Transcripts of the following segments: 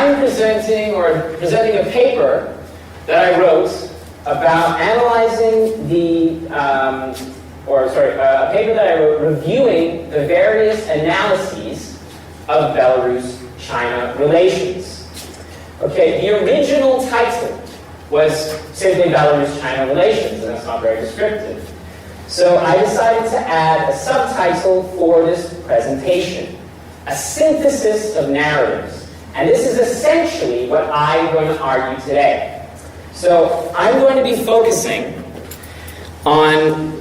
I'm presenting a paper that I wrote about analyzing a paper that I wrote reviewing the various analyses of Belarus-China relations. Okay, the original title was simply Belarus-China relations, and that's not very descriptive. So I decided to add a subtitle for this presentation, a synthesis of narratives. And this is essentially what I'm going to argue today. So I'm going to be focusing on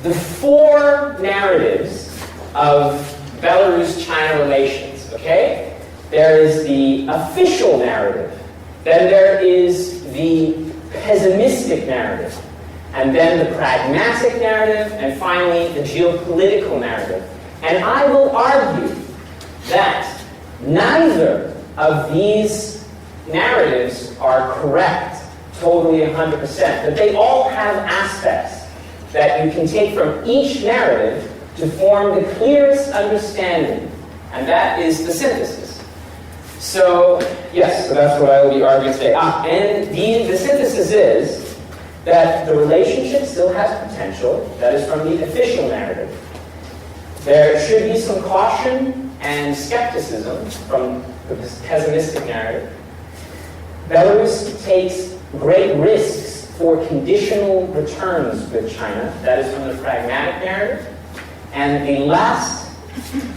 the four narratives of Belarus-China relations, okay? There is the official narrative, then there is the pessimistic narrative, and then the pragmatic narrative, and finally the geopolitical narrative. And I will argue that neither of these narratives are correct, totally 100%, but they all have aspects that you can take from each narrative to form the clearest understanding, and that is the synthesis. So, yes, so that's what I will be arguing today. And the synthesis is that the relationship still has potential, that is from the official narrative. There should be some caution and skepticism from the pessimistic narrative. Belarus takes great risks for conditional returns with China. That is from the pragmatic narrative. And the last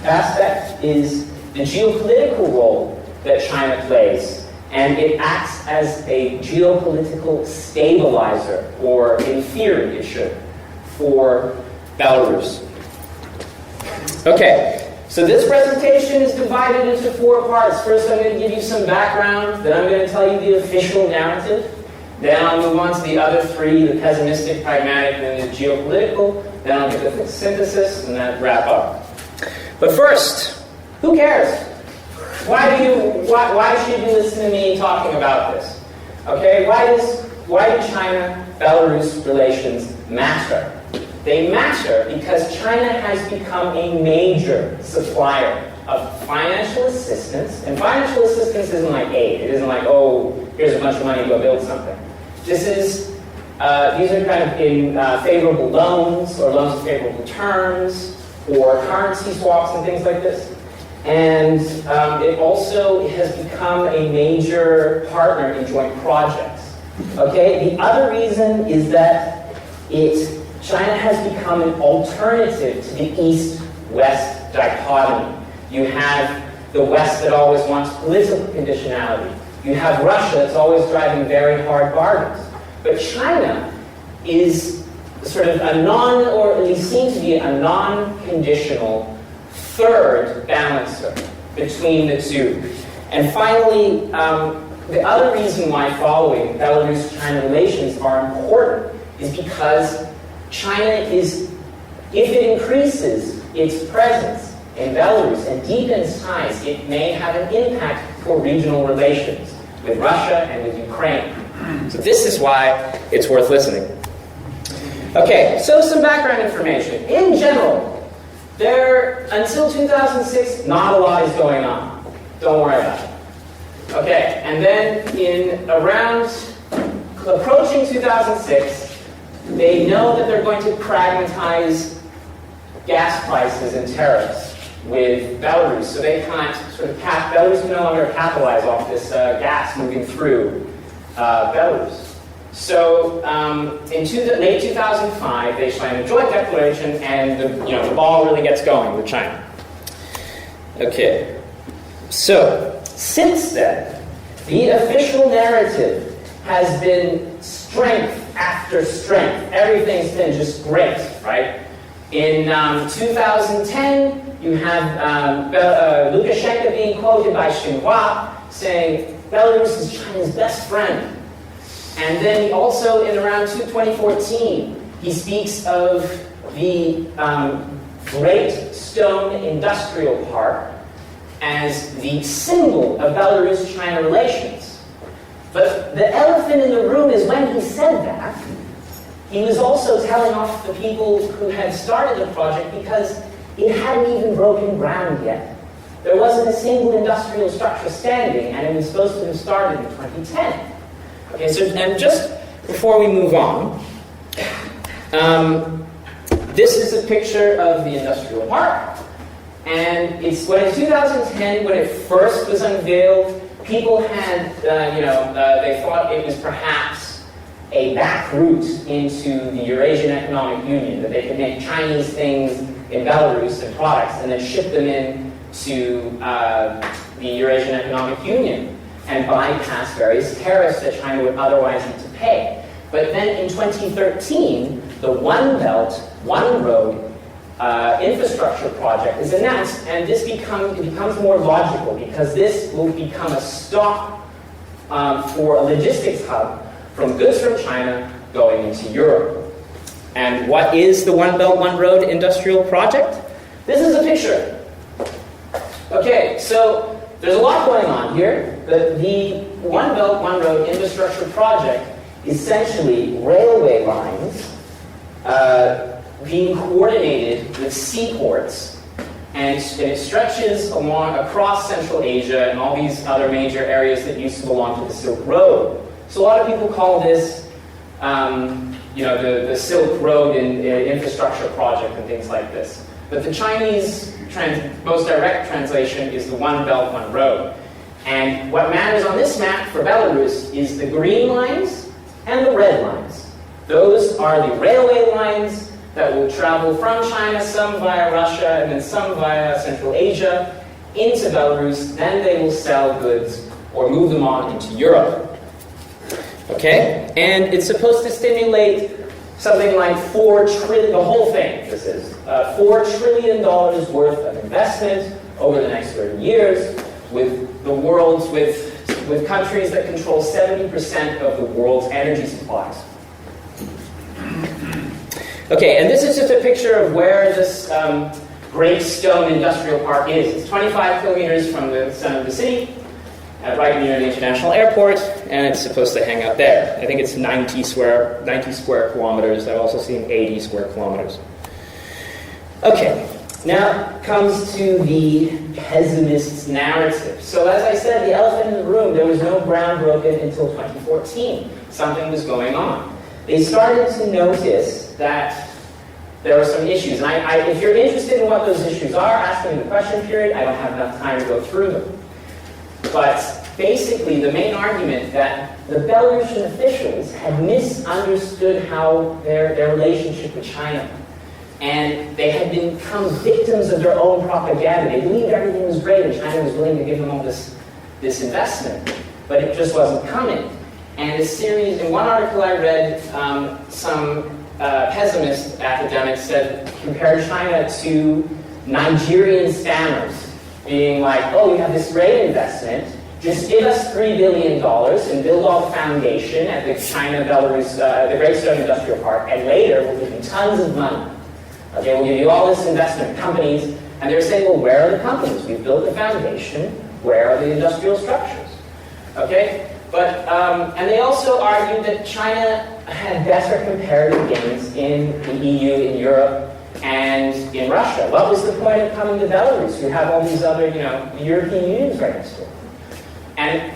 aspect is the geopolitical role that China plays. And it acts as a geopolitical stabilizer, or in theory it should, for Belarus. Okay. So this presentation is divided into four parts. First, I'm going to give you some background. Then I'm going to tell you the official narrative. Then I'll move on to the other three, the pessimistic, pragmatic, and the geopolitical. Then I'll give the synthesis, and then wrap up. But first, who cares? Why should you listen to me talking about this? Okay, why do China-Belarus relations matter? They matter because China has become a major supplier of financial assistance. And financial assistance isn't like aid. It isn't like, oh, here's a bunch of money, go build something. These are kind of in favorable loans, or loans with favorable terms, or currency swaps and things like this. And it also has become a major partner in joint projects. Okay, the other reason is that China has become an alternative to the East-West dichotomy. You have the West that always wants political conditionality. You have Russia that's always driving very hard bargains. But China is sort of or at least seems to be a non-conditional third balancer between the two. And finally, the other reason why following Belarus-China relations are important is because China if it increases its presence in Belarus and deepens ties, it may have an impact for regional relations with Russia and with Ukraine. So this is why it's worth listening. Okay, so some background information. In general, until 2006, not a lot is going on. Don't worry about it. Okay, and then approaching 2006, they know that they're going to pragmatize gas prices and tariffs with Belarus, so they can't Belarus can no longer capitalize off this gas moving through Belarus. So in late 2005, they sign a joint declaration, and the ball really gets going with China. Okay, so since then, the official narrative has been strength after strength. Everything's been just great, right? In 2010, you have Lukashenko being quoted by Xinhua saying, Belarus is China's best friend. And then also in around 2014, he speaks of the Great Stone Industrial Park as the symbol of Belarus-China relations. But the elephant in the room is when he said that, he was also telling off the people who had started the project because it hadn't even broken ground yet. there wasn't a single industrial structure standing, and it was supposed to have started in 2010. Okay, so, and just before we move on, this is a picture of the industrial park, and it's when in 2010, when it first was unveiled, people had, they thought it was perhaps a back route into the Eurasian Economic Union, that they could make Chinese things in Belarus and products and then ship them in to the Eurasian Economic Union and bypass various tariffs that China would otherwise need to pay. But then in 2013, the One Belt, One Road infrastructure project is announced, and this becomes more logical because this will become a stop for a logistics hub from goods from China going into Europe. And what is the One Belt, One Road industrial project? This is a picture. Okay, so there's a lot going on here. The One Belt, One Road infrastructure project is essentially railway lines being coordinated with seaports, and it stretches across Central Asia and all these other major areas that used to belong to the Silk Road. So a lot of people call this, the Silk Road infrastructure project and things like this. But the Chinese most direct translation is the One Belt, One Road. And what matters on this map for Belarus is the green lines and the red lines. Those are the railway lines that will travel from China, some via Russia, and then some via Central Asia, into Belarus. Then they will sell goods or move them on into Europe. Okay? And it's supposed to stimulate something like $4 trillion, the whole thing, this is, $4 trillion worth of investment over the next 30 years with the world's, with countries that control 70% of the world's energy supplies. Okay, and this is just a picture of where this great stone industrial park is. It's 25 kilometers from the center of the city, right near the international airport, and it's supposed to hang out there. I think it's 90 square kilometers. I've also seen 80 square kilometers. Okay, now comes to the pessimist's narrative. So as I said, the elephant in the room, there was no ground broken until 2014. Something was going on. They started to notice that there were some issues. And if you're interested in what those issues are, ask me in the question period. I don't have enough time to go through them. But basically, the main argument that the Belarusian officials had misunderstood how their relationship with China. And they had become victims of their own propaganda. They believed everything was great and China was willing to give them all this investment. But it just wasn't coming. And in one article I read, some pessimist academics said, compared China to Nigerian stammers, being like, oh, we have this great investment, just give us $3 billion and build all the foundation at the China-Belarus, the Great Stone Industrial Park, and later we'll give you tons of money. Okay, we'll give you all this investment, companies, and they're saying, well, where are the companies? We've built the foundation, where are the industrial structures? Okay? But, and they also argued that China had better comparative gains in the EU, in Europe, and in Russia. What was the point of coming to Belarus? You have all these other, the European Union's right next door. And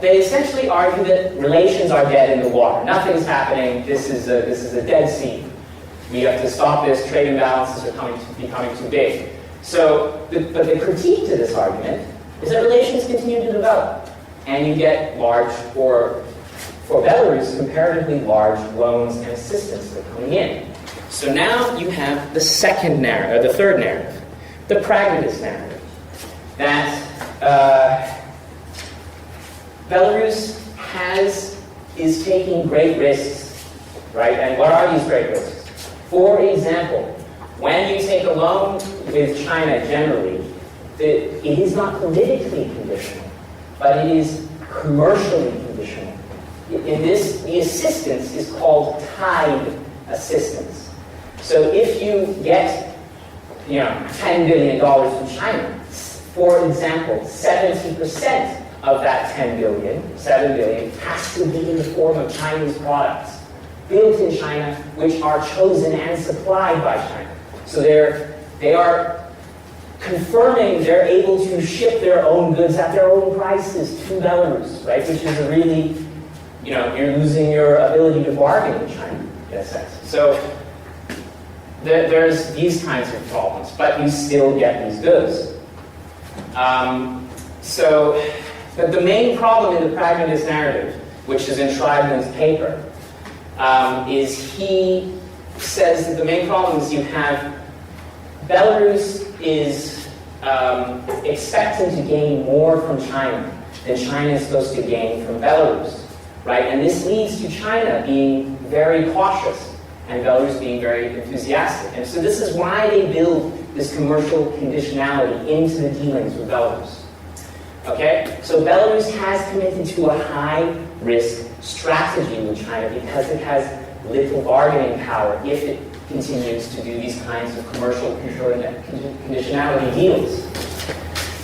they essentially argue that relations are dead in the water. Nothing's happening. This is a dead sea. We have to stop this. Trade imbalances are becoming too big. So, but the critique to this argument is that relations continue to develop. And you get large, for Belarus, comparatively large loans and assistance that are coming in. So now you have the second narrative, the third narrative, the pragmatist narrative, that Belarus is taking great risks, right? And what are these great risks? For example, when you take a loan with China generally, it is not politically conditional, but it is commercially conditional. In this, the assistance is called tied assistance. So if you get, $10 billion from China, for example, 70% of that 7 billion, has to be in the form of Chinese products, built in China, which are chosen and supplied by China. So they are confirming they're able to ship their own goods at their own prices to Belarus, right? Which is a really, you're losing your ability to bargain in China, in a sense. So there's these kinds of problems, but you still get these goods. But the main problem in the pragmatist narrative, which is enshrined in his paper, is he says that the main problem is you have Belarus is expecting to gain more from China than China is supposed to gain from Belarus, right? And this leads to China being very cautious and Belarus being very enthusiastic. And so this is why they build this commercial conditionality into the dealings with Belarus. Okay? So Belarus has committed to a high-risk strategy with China because it has little bargaining power if it continues to do these kinds of commercial conditionality deals.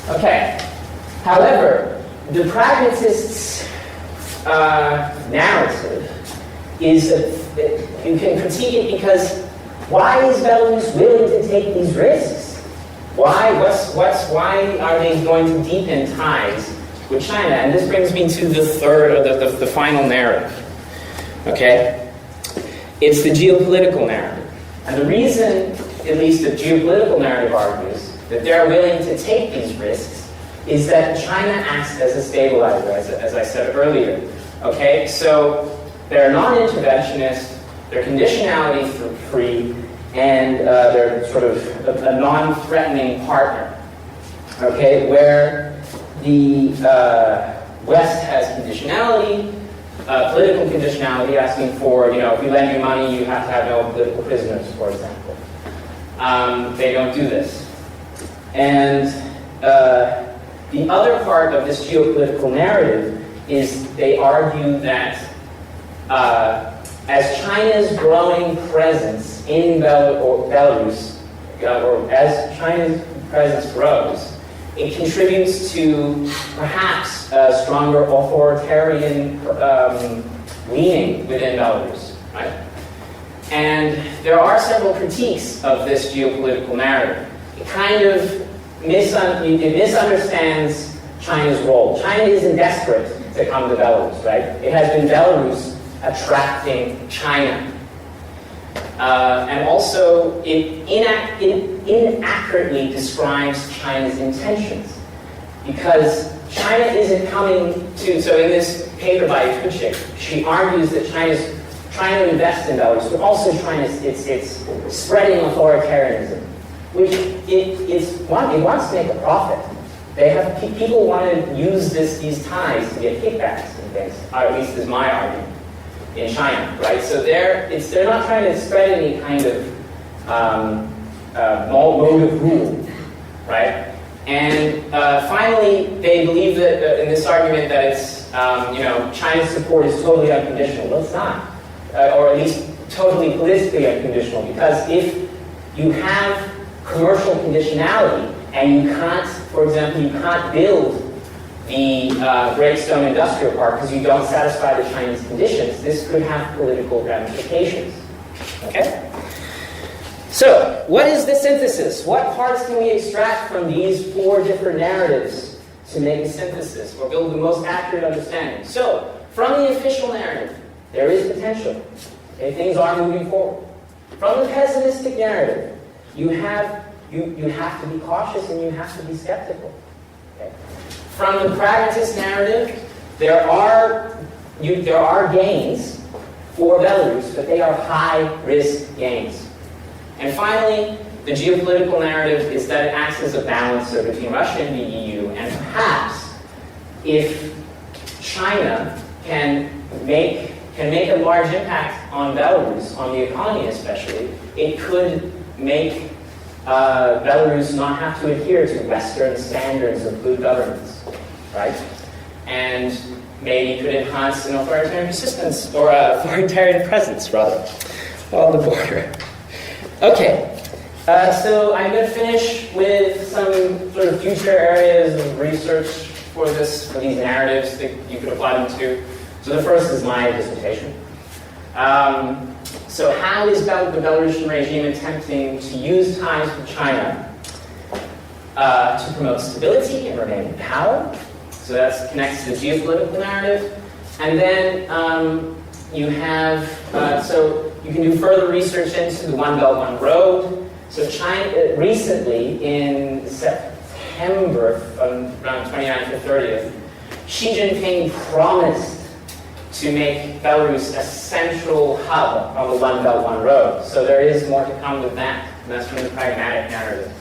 Okay. However, the pragmatists' narrative is that you can critique it because why is Belarus willing to take these risks? Why are they going to deepen ties with China? And this brings me to the third, or the final narrative. Okay? It's the geopolitical narrative. And the reason, at least the geopolitical narrative argues, that they're willing to take these risks is that China acts as a stabilizer, as I said earlier. Okay? So they're non-interventionist, they're conditionality-free, and they're sort of a non-threatening partner, okay, where the West has conditionality, political conditionality, asking for, if we lend you money, you have to have no political prisoners, for example. They don't do this. And the other part of this geopolitical narrative is they argue that as China's growing presence in Belarus, or as China's presence grows, it contributes to perhaps a stronger authoritarian leaning within Belarus, right? And there are several critiques of this geopolitical narrative. It kind of misunderstands China's role. China isn't desperate to come to Belarus, right? It has been Belarus attracting China. And also, it inaccurately describes China's intentions. Because China isn't coming to, so in this paper by Kuchik, she argues that China's trying to invest in Belarus, but also it's spreading authoritarianism, which it wants to make a profit. People want to use these ties to get kickbacks and things, or at least is my argument. In China, right? So they're not trying to spread any kind of mode of rule, right? And finally, they believe that in this argument that it's China's support is totally unconditional. Well, it's not, or at least totally politically unconditional, because if you have commercial conditionality and you can't, for example, you can't build the Great Stone Industrial Park because you don't satisfy the Chinese conditions, this could have political ramifications. Okay? So, what is the synthesis? What parts can we extract from these four different narratives to make a synthesis or build the most accurate understanding? So, from the official narrative, there is potential. Okay? Things are moving forward. From the pessimistic narrative, you have to be cautious and you have to be skeptical. Okay? From the pragmatist narrative, there are gains for Belarus, but they are high-risk gains. And finally, the geopolitical narrative is that it acts as a balancer between Russia and the EU, and perhaps if China can make a large impact on Belarus, on the economy especially, it could make Belarus not have to adhere to Western standards of good governance, right? And maybe could enhance an authoritarian resistance, or authoritarian presence, rather, on the border. Okay, so I'm going to finish with some sort of future areas of research for these narratives that you could apply them to. So the first is my dissertation. So how is the Belarusian regime attempting to use ties with China to promote stability and remain in power. So that connects to the geopolitical narrative. And then you have, so you can do further research into the One Belt, One Road. So China, recently in September, around 29th or 30th, Xi Jinping promised to make Belarus a central hub on the One Belt, One Road. So there is more to come with that. And that's from the pragmatic narrative.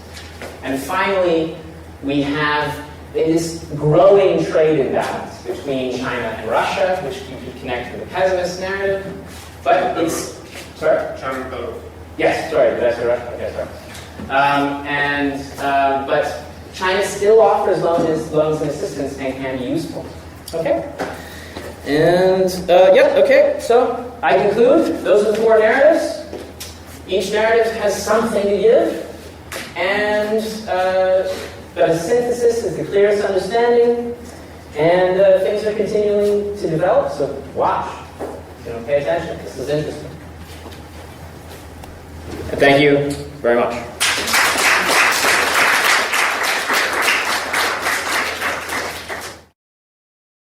And finally, we have this growing trade imbalance between China and Russia, which you can connect with the pessimist narrative. But it's, sorry? China and Belarus. Yes, sorry, did I say Russia? Okay, sorry. But China still offers loans and assistance and can be useful. Okay? And, okay, so I conclude. Those are the four narratives. Each narrative has something to give, and the synthesis is the clearest understanding, and things are continuing to develop, so watch. Pay attention. This is interesting. And thank you very much.